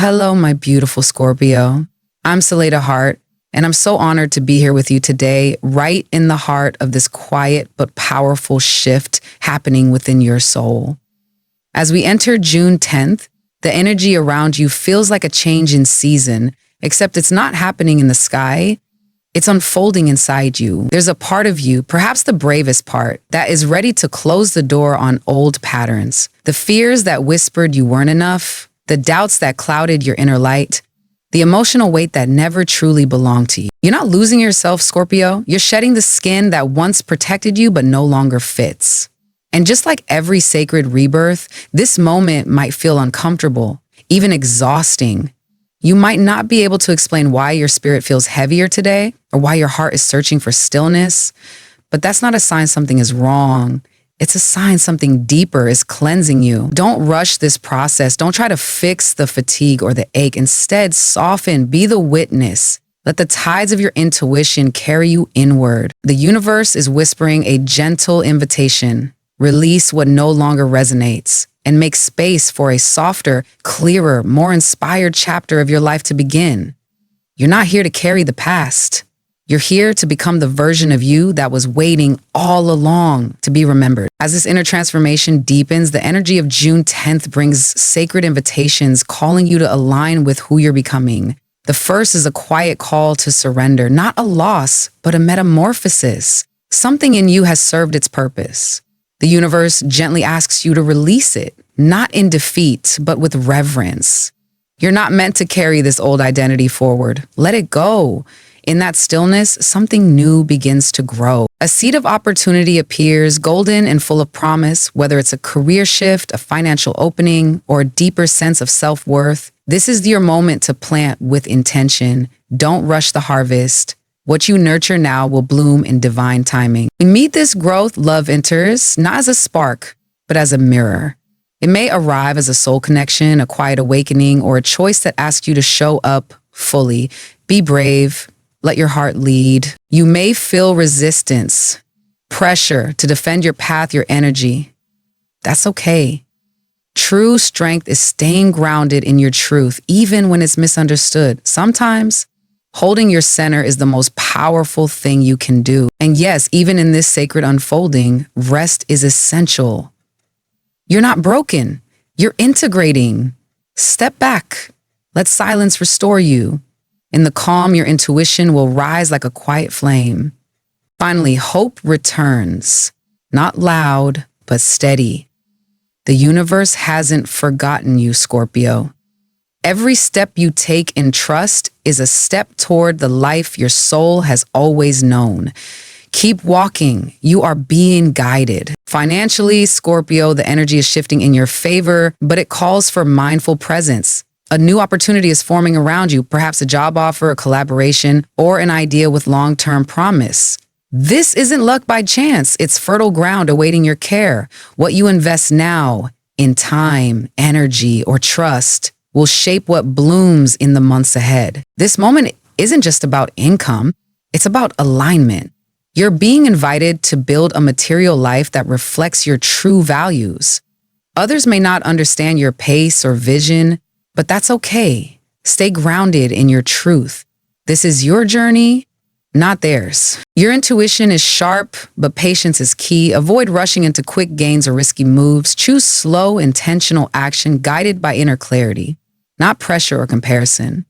Hello, my beautiful Scorpio. I'm Selena Hart, and I'm so honored to be here with you today, right in the heart of this quiet but powerful shift happening within your soul. As we enter June 10th, the energy around you feels like a change in season, except it's not happening in the sky. It's unfolding inside you. There's a part of you, perhaps the bravest part, that is ready to close the door on old patterns. The fears that whispered you weren't enough, the doubts that clouded your inner light, the emotional weight that never truly belonged to you. You're not losing yourself, Scorpio. You're shedding the skin that once protected you but no longer fits. And just like every sacred rebirth, this moment might feel uncomfortable, even exhausting. You might not be able to explain why your spirit feels heavier today or why your heart is searching for stillness, but that's not a sign something is wrong. It's a sign something deeper is cleansing you. Don't rush this process. Don't try to fix the fatigue or the ache. Instead, soften, be the witness. Let the tides of your intuition carry you inward. The universe is whispering a gentle invitation. Release what no longer resonates and make space for a softer, clearer, more inspired chapter of your life to begin. You're not here to carry the past. You're here to become the version of you that was waiting all along to be remembered. As this inner transformation deepens, the energy of June 10th brings sacred invitations calling you to align with who you're becoming. The first is a quiet call to surrender, not a loss, but a metamorphosis. Something in you has served its purpose. The universe gently asks you to release it, not in defeat, but with reverence. You're not meant to carry this old identity forward. Let it go. In that stillness, something new begins to grow. A seed of opportunity appears, golden and full of promise, whether it's a career shift, a financial opening, or a deeper sense of self-worth. This is your moment to plant with intention. Don't rush the harvest. What you nurture now will bloom in divine timing. To meet this growth, love enters, not as a spark, but as a mirror. It may arrive as a soul connection, a quiet awakening, or a choice that asks you to show up fully. Be brave. Let your heart lead. You may feel resistance, pressure to defend your path, your energy. That's okay. True strength is staying grounded in your truth, even when it's misunderstood. Sometimes, holding your center is the most powerful thing you can do. And yes, even in this sacred unfolding, rest is essential. You're not broken. You're integrating. Step back. Let silence restore you. In the calm, your intuition will rise like a quiet flame. Finally, hope returns, not loud, but steady. The universe hasn't forgotten you, Scorpio. Every step you take in trust is a step toward the life your soul has always known. Keep walking. You are being guided. Financially, Scorpio, the energy is shifting in your favor, but it calls for mindful presence. A new opportunity is forming around you, perhaps a job offer, a collaboration, or an idea with long-term promise. This isn't luck by chance. It's fertile ground awaiting your care. What you invest now in time, energy, or trust will shape what blooms in the months ahead. This moment isn't just about income. It's about alignment. You're being invited to build a material life that reflects your true values. Others may not understand your pace or vision, but that's okay. Stay grounded in your truth. This is your journey, not theirs. Your intuition is sharp, but patience is key. Avoid rushing into quick gains or risky moves. Choose slow, intentional action guided by inner clarity, not pressure or comparison.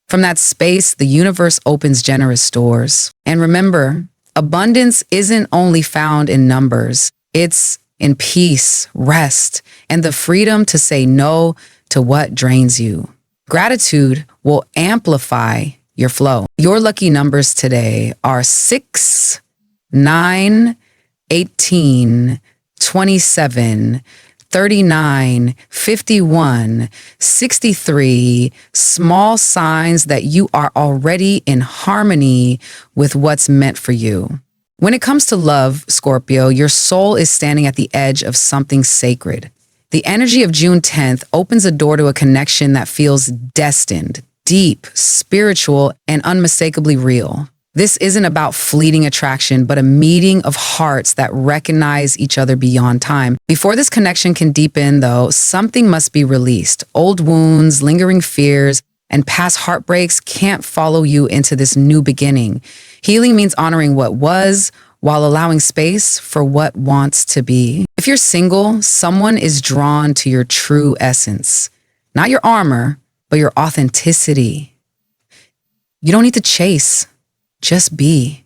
From that space, the universe opens generous doors. And remember, abundance isn't only found in numbers. It's in peace, rest, and the freedom to say no to what drains you. Gratitude will amplify your flow. Your lucky numbers today are 6, 9, 18, 27, 39, 51, 63, small signs that you are already in harmony with what's meant for you. When it comes to love, Scorpio, your soul is standing at the edge of something sacred. The energy of June 10th opens a door to a connection that feels destined, deep, spiritual, and unmistakably real. This isn't about fleeting attraction, but a meeting of hearts that recognize each other beyond time. Before this connection can deepen, though, something must be released. Old wounds, lingering fears, and past heartbreaks can't follow you into this new beginning. Healing means honoring what was while allowing space for what wants to be. If you're single, someone is drawn to your true essence, not your armor, but your authenticity. You don't need to chase. Just be.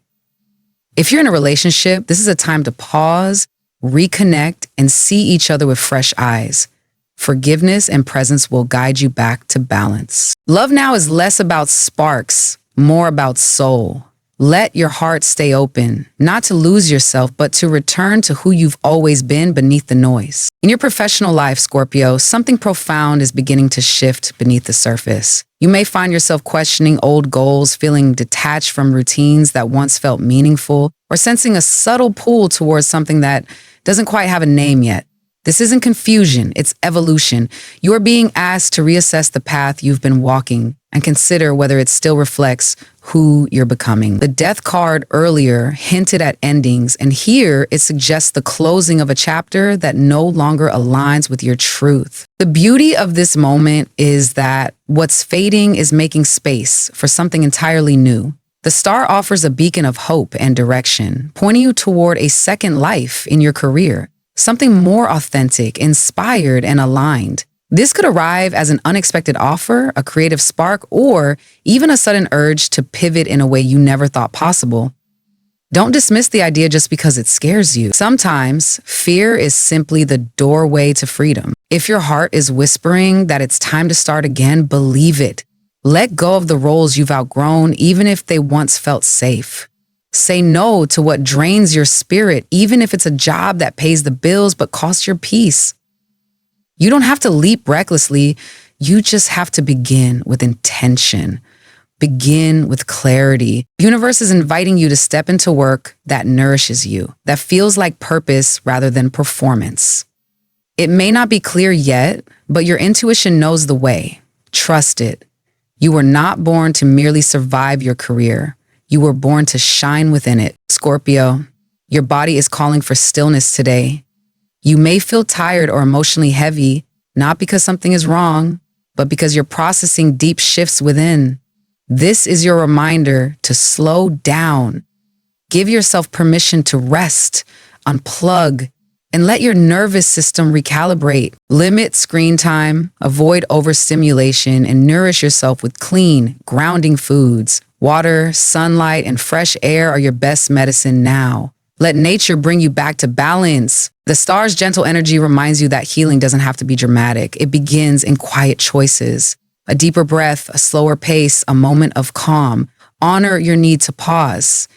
If you're in a relationship, this is a time to pause, reconnect, and see each other with fresh eyes. Forgiveness and presence will guide you back to balance. Love now is less about sparks, more about soul. Let your heart stay open, not to lose yourself, but to return to who you've always been beneath the noise. In your professional life, Scorpio, something profound is beginning to shift beneath the surface. You may find yourself questioning old goals, feeling detached from routines that once felt meaningful, or sensing a subtle pull towards something that doesn't quite have a name yet. This isn't confusion, it's evolution. You are being asked to reassess the path you've been walking and consider whether it still reflects who you're becoming. The death card earlier hinted at endings, and here it suggests the closing of a chapter that no longer aligns with your truth. The beauty of this moment is that what's fading is making space for something entirely new. The star offers a beacon of hope and direction, pointing you toward a second life in your career. Something more authentic, inspired, and aligned. This could arrive as an unexpected offer, a creative spark, or even a sudden urge to pivot in a way you never thought possible. Don't dismiss the idea just because it scares you. Sometimes fear is simply the doorway to freedom. If your heart is whispering that it's time to start again, believe it. Let go of the roles you've outgrown, even if they once felt safe. Say no to what drains your spirit, even if it's a job that pays the bills but costs your peace. You don't have to leap recklessly. You just have to begin with intention. Begin with clarity. The universe is inviting you to step into work that nourishes you, that feels like purpose rather than performance. It may not be clear yet, but your intuition knows the way. Trust it. You were not born to merely survive your career. You were born to shine within it. Scorpio, your body is calling for stillness today. You may feel tired or emotionally heavy, not because something is wrong, but because you're processing deep shifts within. This is your reminder to slow down. Give yourself permission to rest, unplug, and let your nervous system recalibrate. Limit screen time, avoid overstimulation, and nourish yourself with clean, grounding foods. Water, sunlight, and fresh air are your best medicine now. Let nature bring you back to balance. The star's gentle energy reminds you that healing doesn't have to be dramatic. It begins in quiet choices. A deeper breath, a slower pace, a moment of calm. Honor your need to pause.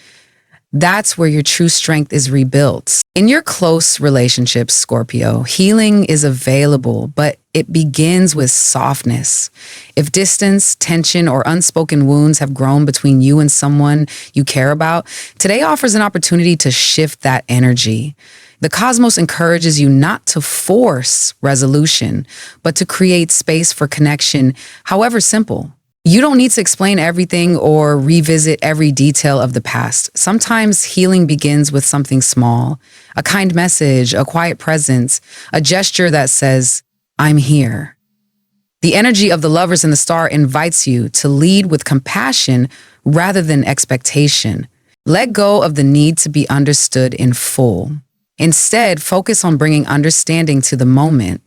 That's where your true strength is rebuilt. In your close relationships, Scorpio, healing is available, but it begins with softness. If distance, tension, or unspoken wounds have grown between you and someone you care about, today offers an opportunity to shift that energy. The cosmos encourages you not to force resolution, but to create space for connection, however simple. You don't need to explain everything or revisit every detail of the past. Sometimes healing begins with something small, a kind message, a quiet presence, a gesture that says, I'm here. The energy of the lovers in the star invites you to lead with compassion rather than expectation. Let go of the need to be understood in full. Instead, focus on bringing understanding to the moment.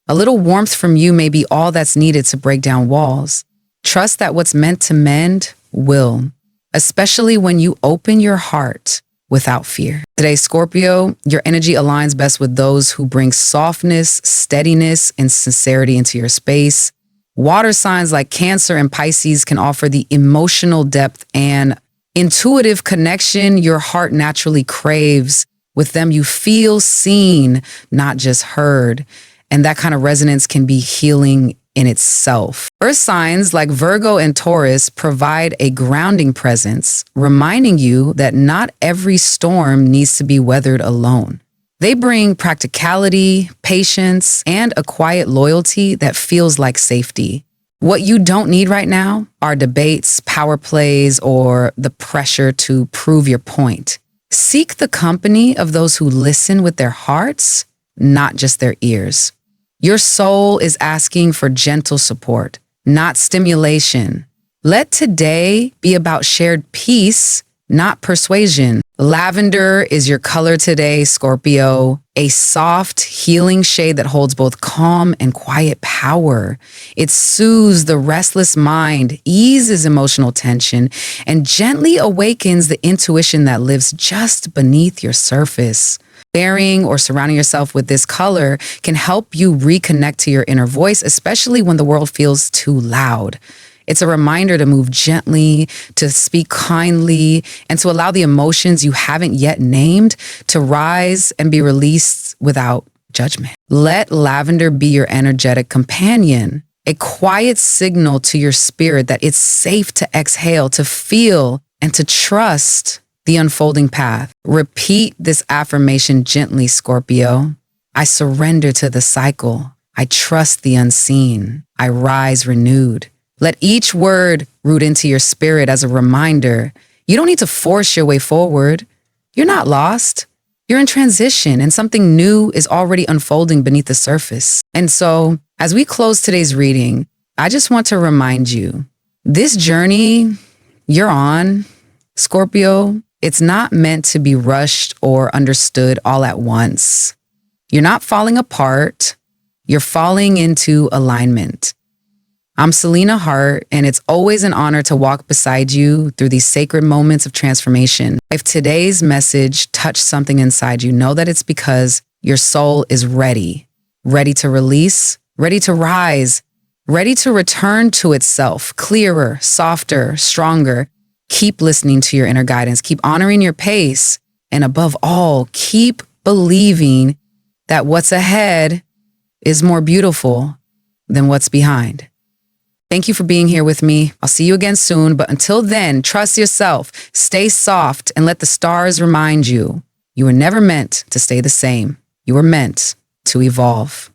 A little warmth from you may be all that's needed to break down walls. Trust that what's meant to mend will, especially when you open your heart without fear. Today, Scorpio, your energy aligns best with those who bring softness, steadiness, and sincerity into your space. Water signs like Cancer and Pisces can offer the emotional depth and intuitive connection your heart naturally craves. With them, you feel seen, not just heard. And that kind of resonance can be healing in itself. Earth signs like Virgo and Taurus provide a grounding presence, reminding you that not every storm needs to be weathered alone. They bring practicality, patience, and a quiet loyalty that feels like safety. What you don't need right now are debates, power plays, or the pressure to prove your point. Seek the company of those who listen with their hearts, not just their ears. Your soul is asking for gentle support, not stimulation. Let today be about shared peace, not persuasion. Lavender is your color today, Scorpio, a soft, healing shade that holds both calm and quiet power. It soothes the restless mind, eases emotional tension, and gently awakens the intuition that lives just beneath your surface. Wearing or surrounding yourself with this color can help you reconnect to your inner voice, especially when the world feels too loud. It's a reminder to move gently, to speak kindly, and to allow the emotions you haven't yet named to rise and be released without judgment. Let lavender be your energetic companion, a quiet signal to your spirit that it's safe to exhale, to feel, and to trust the unfolding path. Repeat this affirmation gently, Scorpio. I surrender to the cycle. I trust the unseen. I rise renewed. Let each word root into your spirit as a reminder. You don't need to force your way forward. You're not lost. You're in transition, and something new is already unfolding beneath the surface. And so, as we close today's reading, I just want to remind you, this journey you're on, Scorpio, it's not meant to be rushed or understood all at once. You're not falling apart. You're falling into alignment. I'm Selena Hart, and it's always an honor to walk beside you through these sacred moments of transformation. If today's message touched something inside you, know that it's because your soul is ready to release, ready to rise, ready to return to itself, clearer, softer, stronger. Keep listening to your inner guidance, keep honoring your pace, and above all, keep believing that what's ahead is more beautiful than what's behind. Thank you for being here with me. I'll see you again soon, but until then, trust yourself, stay soft, and let the stars remind you, you were never meant to stay the same. You were meant to evolve.